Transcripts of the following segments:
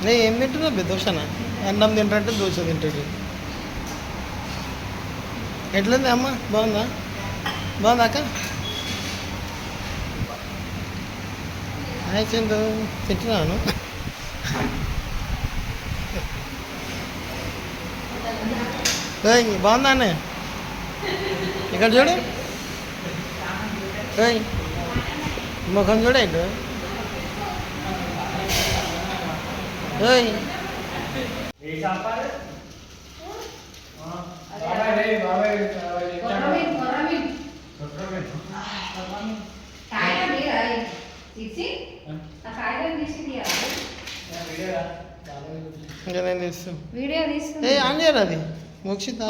నేను ఏం తింటున్నా దోశనా? అన్నం తింటాంటే దోశ తింటాడు. ఎట్లుంది అమ్మ? బాగుందా? బాగుందా అక్క? హాయ్ చందు, తింటున్నాను. బాగుందా అన్న? ఇక్కడ చూడు, ముఖం చూడండి. ఇంకా నేను తీస్తాను. ఆన్ చేయరు అది మోక్షిత.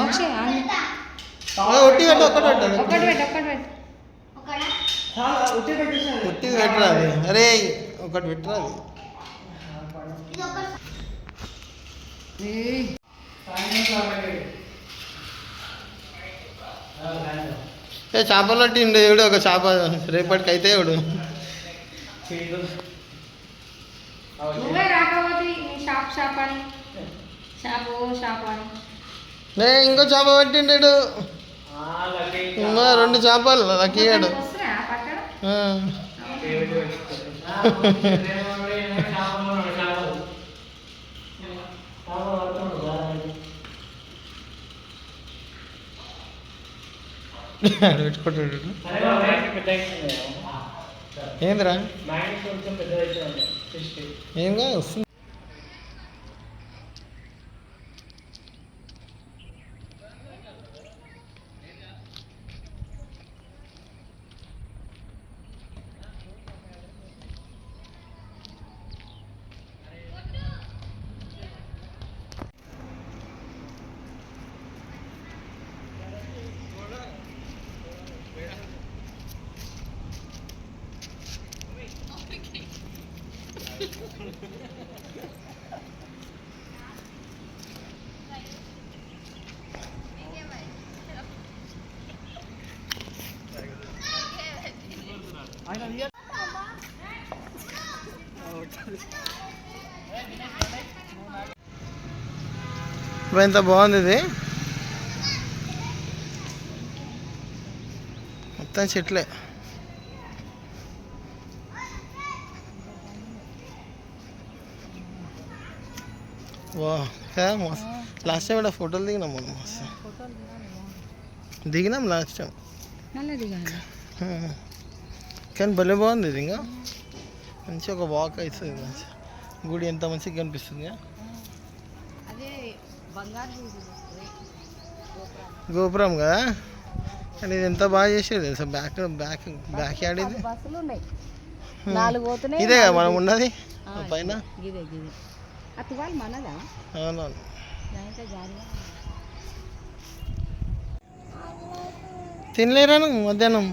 ఒట్టి పెట్టు, ఒక్కటి పెట్టాలి. ఒట్టి పెట్టరా అది? అరే ఒకటి పెట్టరా అది? చేపలు పట్టిండు ఎవడు, ఒక చేప రేపటికి అయితే ఎవడు. ఇంకో చేప పట్టిండాడు, రెండు చేపలు నాకు ఇయ్యాడు. పెట్టుకుంటాడు. ఏందిరా ఏంగా వస్తుంది. ఇప్పుడు ఎంత బాగుంది ఇది, మొత్తం చెట్లే. వా లాస్ట్ టైం ఇక్కడ ఫోటోలు దిగినాం మనం, మస్తు దిగినాం లాస్ట్ టైం. కానీ భలే బాగుంది ఇది. ఇంకా మంచి ఒక వాక్ అవుతుంది, మంచి గుడి ఎంత మంచిగా కనిపిస్తుంది. గోపురం కదా, కానీ ఇది ఎంత బాగా చేసేది తెలుసా. బ్యాక్ బ్యాక్ బ్యాక్ యార్డ్ ఇది. ఇదే కదా మనం ఉన్నది పైన. అవునవును. తినలేరా నువ్వు మధ్యాహ్నం?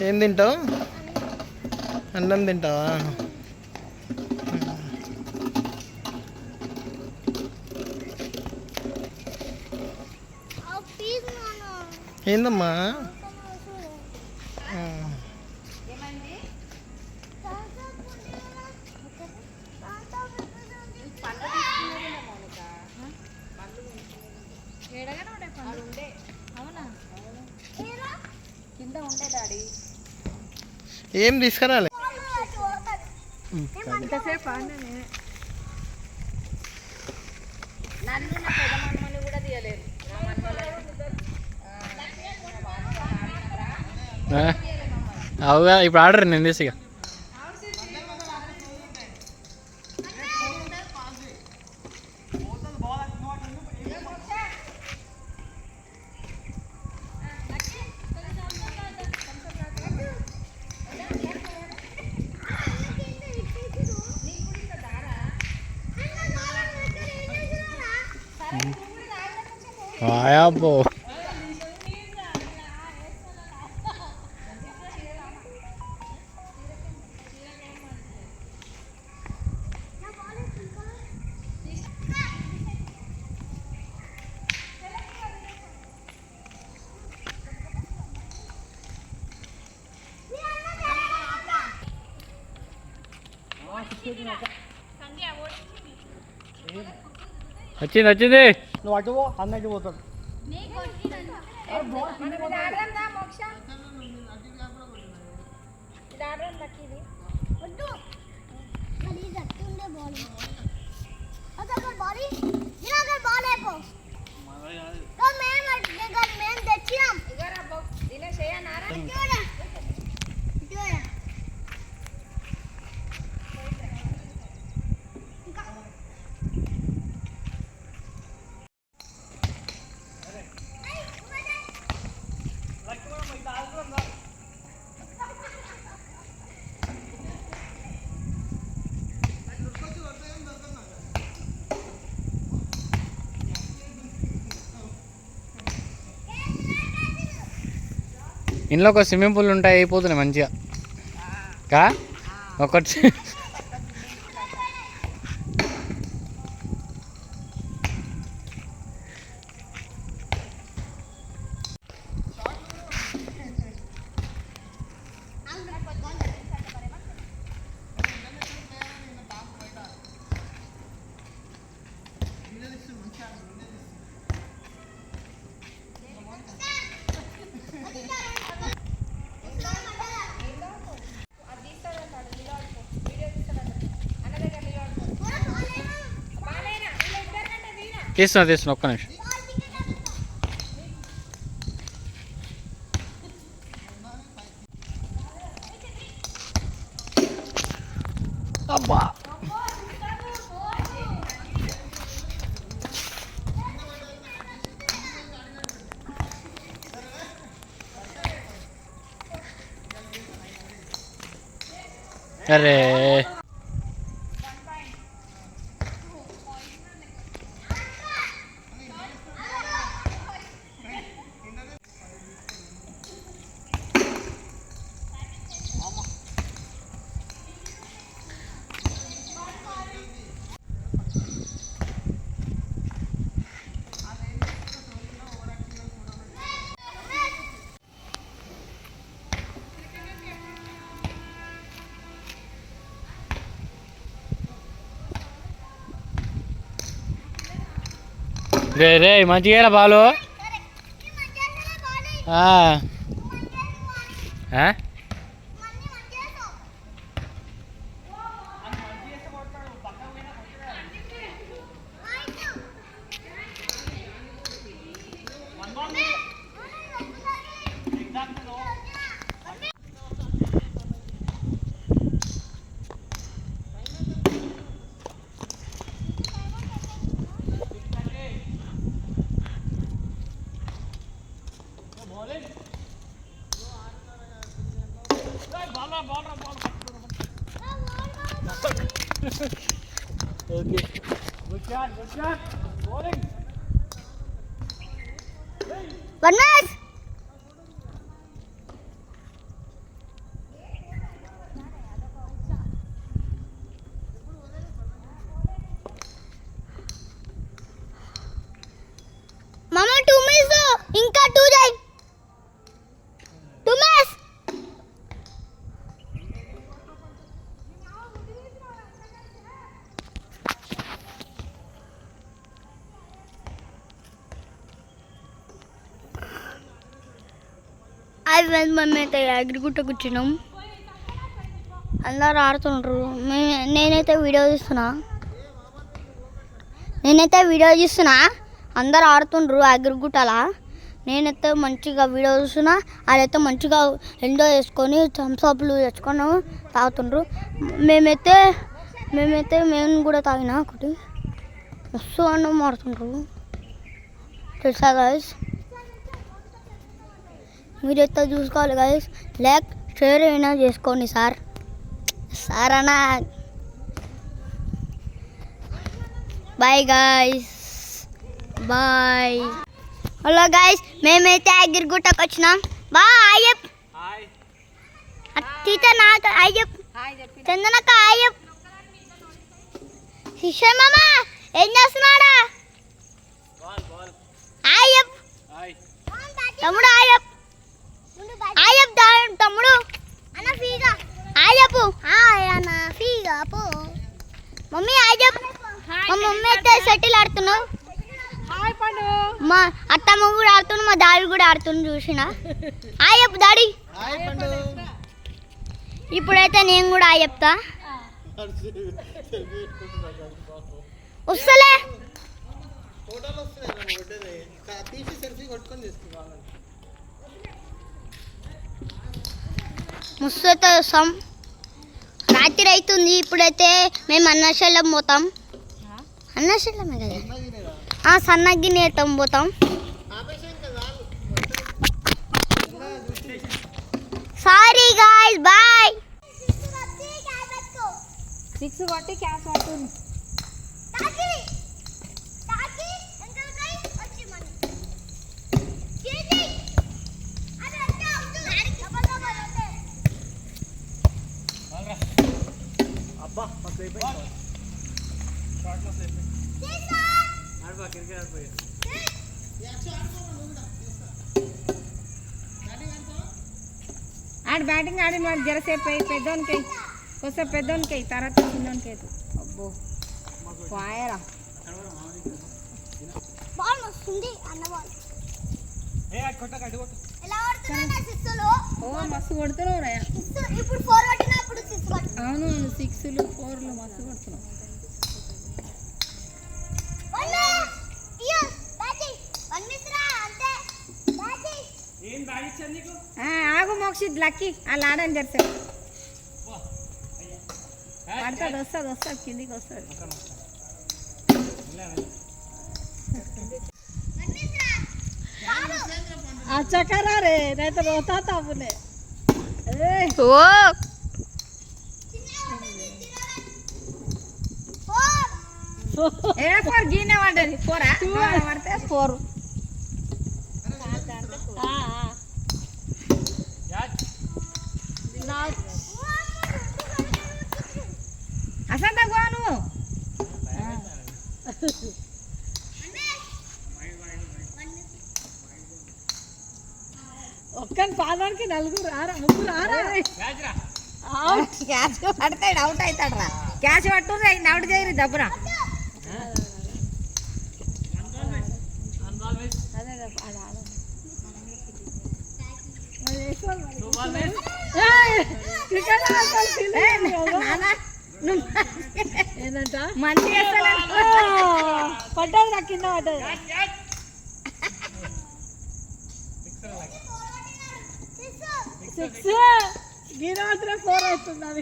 ఏం తింటావు? అన్నం తింటావా? ఏందమ్మా? ఏం తీసుకురాలే. అవుగా ఇప్పుడు ఆర్డర్ నేను తీసిగా. అబ్బో వచ్చింది వచ్చింది. నువ్వు అటు పో, అన్నకి పోతాడు. ఇంట్లో ఒక స్విమ్మింగ్ పూల్ ఉంటాయి, అయిపోతున్నాయి మంచిగా కా ఒకటి. తీస్తున్నా ఒక్క నిమిషం. అబ్బా అరే రే రే మంచిగా Balu. Okay. Good shot. Bowling. One match. Mama, 2 minutes. Inka 2 jai. 2 minutes. మేమైతే అగ్రిగుట్టకు వచ్చినాం. అందరు ఆడుతుండ్రు. నేనైతే వీడియో చూస్తున్నా. అందరు ఆడుతుండ్రు అగ్రిగుట్టలా. నేనైతే మంచిగా వీడియో చూస్తున్నా. వాళ్ళైతే మంచిగా ఎంజాయ్ చేసుకొని థమ్స్అప్లు తెచ్చుకొని తాగుతుండ్రు. మేము కూడా తాగినా ఒకటి. మస్తు అన్నం ఆడుతుండ్రు తెలుసా గైస్. మీరైతే చూసుకోవాలి గైస్. లైక్ షేర్ అయినా చేసుకోండి సార్ అన్నా. Bye guys, bye. Hello guys, మేమైతే అగ్రిగుట్టకు వచ్చినాం. అయ్యప్ నాకు అయ్యప్ చందనక్క అయ్యప్. శిష్య మామ ఏం చేస్తున్నాడా? అయ్యప్ తమ్ముడు, అయ్యప్ తమ్ముడు అన్న ఫీగా అయ్యప్పు అన్న ఫీగా పో. చెప్పు. మా మమ్మీ అయితే షటిల్ ఆడుతున్నావు, మా అత్తమ్మ కూడా ఆడుతుంది, మా డాడీ కూడా ఆడుతుంది చూసిన. హాయ్ చెప్పు డాడీ. ఇప్పుడైతే నేను కూడా హాయ్ చెప్తా. వస్తలే ముస్తతో వస్తాం. రాత్రి అవుతుంది. ఇప్పుడైతే మేము అన్నశల్యం పోతాం. అన్నశల్యమే కదా, సన్నగి నేతం పోతాం. Sorry guys, bye. 6 కొట్టి క్యాష్ పట్టుంది. ఆడు బ్యాటింగ్ ఆడిన వాడు జరసేపు అయ్యి పెద్దోనికి కొంచెం పెద్దోనికి తర్వాత చిన్నోనికి అవుతుంది. అబ్బో పాయరా బాల్ వస్తుంది అన్న బాల్. ఓ మస్తు కొడుతున్నావు రా. ఇప్పుడు 4 కొట్టినా ఇప్పుడు 6 కొట్టినా. అవును 6లు 4లు మస్తు కొడుతున్నావు. ఆగు మోక్షిత్ లక్కీ అలా ఆడని జరసేపు పడుతుంది. వస్తుంది కిందికి వస్తుంది. చక్కరా రే నైతే రోతా తాపునే. ఏ 4 గీనే పడ్డది. 4 పడితే 4. అసలు తక్కువ నువ్వు ఒక్కని పాదానికి 4 రారా 3 రారా. క్యాచ్ పడతాడు అవుట్ అవుతాడు రా. క్యాచ్ పట్టు అవుట్ చేయరు దబ్బున. ఏంటంట మంచిగా పడ్డది నాకు కింద పడ్డది. సిక్స్ గీర మాత్రం 4 అవుతుంది. అది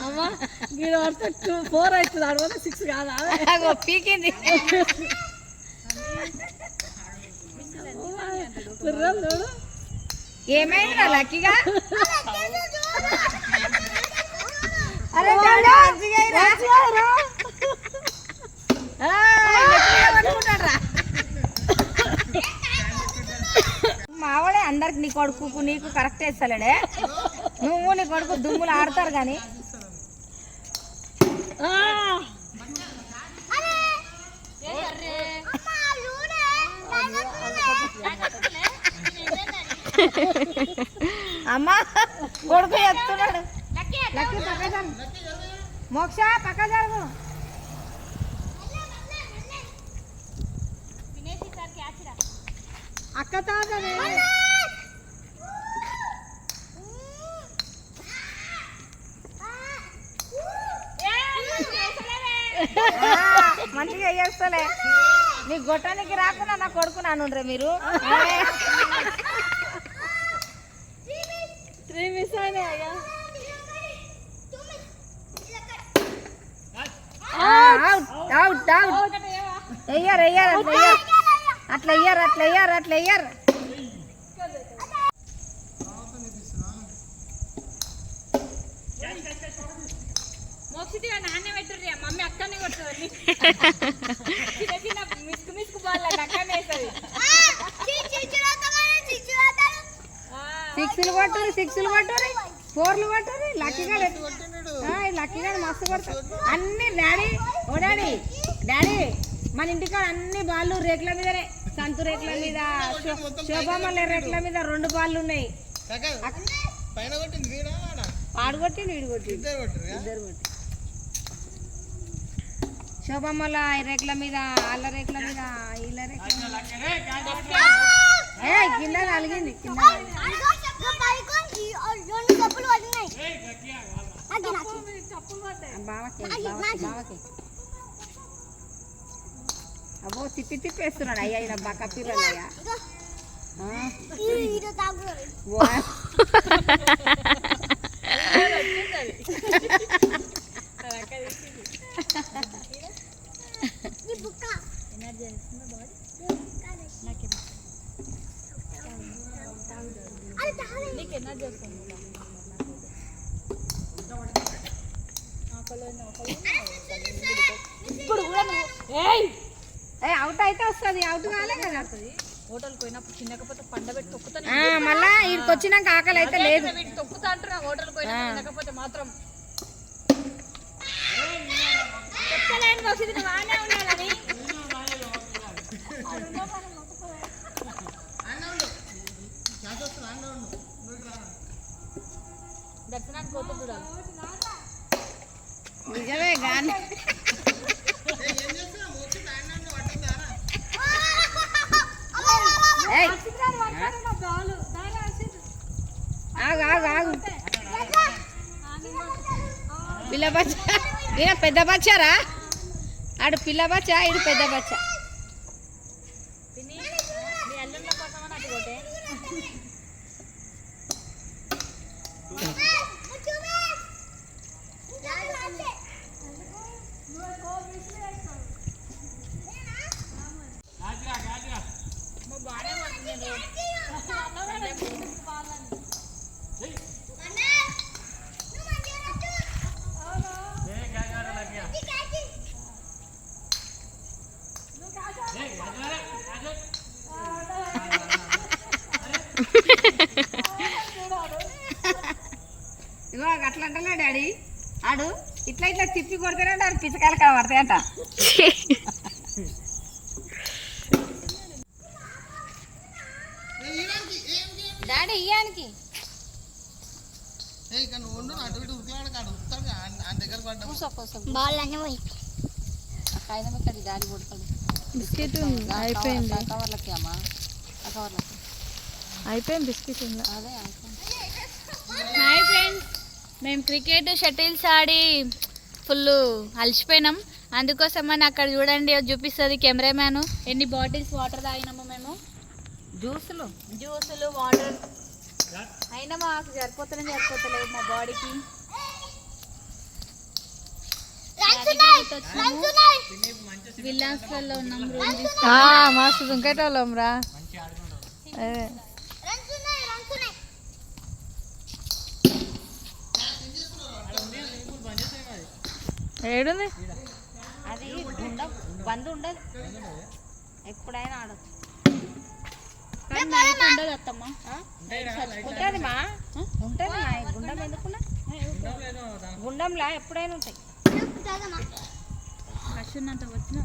అమ్మా గీర మాత్రం 4 అవుతుంది. అడవద 6 కాదా పీకింది. ఏమైందిరా లక్కీగా. అరే మావాడే అందరికి నీ కొడుకు నీకు కరెక్ట్ వేస్తలేడే. నువ్వు నీ కొడుకు దుమ్ములు ఆడతారు కానీ అమ్మా కొడుకు ఎత్తున్నాడు. లక్కీ పక్క జరుగు. మోక్ష పక్క జరుగు. అక్క తాగనే మంచిగా వేస్తలే. నీ గొట్టానికి రాకుండా నా కొడుకు నానుండ్రే మీరు. 3 మిస్ అయినాయి అయ్యా. అవుట్ ఎయ్యారు అట్లా ఎయ్యారు. మోక్షితిగా నాన్నే పెట్టుర్రి మమ్మీ అక్కనే కొడుతుంది. మిస్కు బాల్ అక్కనే వేస్తుంది. 6లు కొట్టుర్రి 4లు కొట్టుర్రి. లక్కీగా మస్తు కొడతారు అన్ని. డాడీ మన ఇంటికాడ అన్ని బాళ్ళు రేట్ల మీదనే. సంతు రేట్ల మీద, శోభామల్ల రేట్ల మీద 2 బాళ్ళు ఉన్నాయి. పైన కొట్టింది వీడా వాడా? వాడు కొట్టిండు వీడు కొట్టిండు ఇద్దరు కొట్టిరు ఇద్దరు కొట్టి శోభమ్మల రేట్ల మీద వాళ్ళ రేట్ల మీద వీళ్ళ రేట్ల మీద కింద నలిగింది కింద బావకి అబ్బో తిప్పి తిప్పేస్తున్నాడు అయ్యా ఈయన బాగా పిల్లలయ్యా అవుట్ అయితే వస్తుంది అవుట్ కాలే కదా హోటల్కి పోయినప్పుడు చిన్నకపోతే పండబెట్టి తొక్కుతాను మళ్ళా ఇక్కడికి వచ్చినాక ఆకలి అయితే లేదు తొక్కుతా అంటున్నా హోటల్కి పోయినా చిన్నకపోతే మాత్రం దర్శనానికి పోతే చూడాలి నిజమే కానీ ఆగు ఆగు ఆగు పిల్ల బచ్చ ఈయన పెద్ద బచ్చారా ఆడు పిల్ల బచ్చ ఈడు పెద్ద బచ్చ ఇగో అట్లా అంటలే డాడీ ఆడు ఇట్లా ఇట్లా తిప్పి కొడితేనే ఆడు పిచ్చకాయలు కనబడతాయంట డాడీ ఇయ్యానికి డాడీ కొడతాడు బిస్కెట్ అయిపోయింది కవర్లకి అమ్మా కవర్లకి అయిపోయింది బిస్కెట్ ఉంది అదే అయిపోయింది హాయ్ ఫ్రెండ్స్ మేము క్రికెట్ షటిల్స్ ఆడి ఫుల్ అలసిపోయినాం అందుకోసమని అక్కడ చూడండి చూపిస్తుంది కెమెరామ్యాన్ ఎన్ని బాటిల్స్ వాటర్ తాగినాము మేము జ్యూసులు వాటర్ అయినా మాకు సరిపోతలేదు మా బాడీకి విల్లాస్లలో ఉన్నాం రూమ్ మస్తు దుంకేటోళ్ళం రా ఏడుంది అది బంద్ ఉండదు ఎప్పుడైనా ఆడదు ఉండదు అత్తమ్మ ఉంటుంది మా ఉంటుంది మా గుండం ఎందుకున్నా గుండంలా ఎప్పుడైనా ఉంటాయి కష్టన్నంత వచ్చిన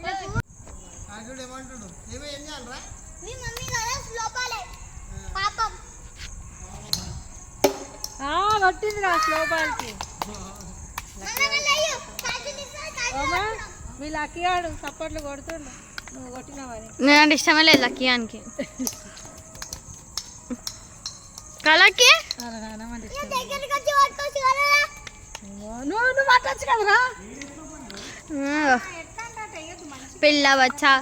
పట్టింది రా స్లోపాలకి మీ లక్కీ ఆడు సపోర్ట్లు కొడుతుండు నువ్వు కొట్టినావని నేనంటే ఇష్టమే లేదు లక్కీయానికి కలకి నువ్వు పట్టచ్చు కదరా పిల్ల బచ్చా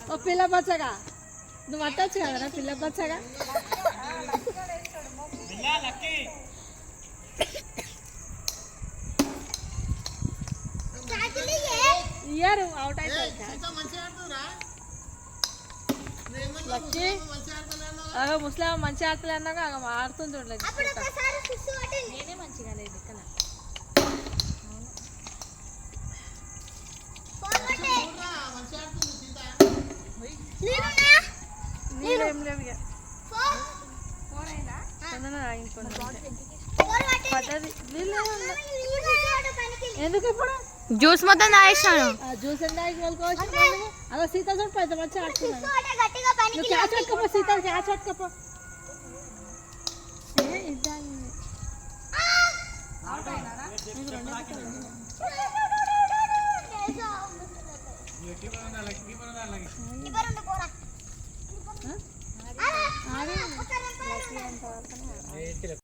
ఓ పిల్ల బచ్చగా నువ్వు పట్టచ్చు కదరా పిల్ల బచ్చగా ఇయ్యారు అవుట్ అయిపోయి ముస్లిం మంచి ఆడతలే అన్నాక ఆడుతుంది చూడలేదు నేనే మంచిగా లేదు ఇక్కడ నీళ్ళేం లేవు ఇక ఎందుకు ఇప్పుడు జ్యూస్ మొత్తం తాగేసాను జ్యూస్ ఎంత అదో సీత చూడు పెద్ద మంచిగా ఆడుతున్నాను నువ్వు క్యాచ్ పట్టుకోపో సీత క్యాచ్ పట్టుకోపో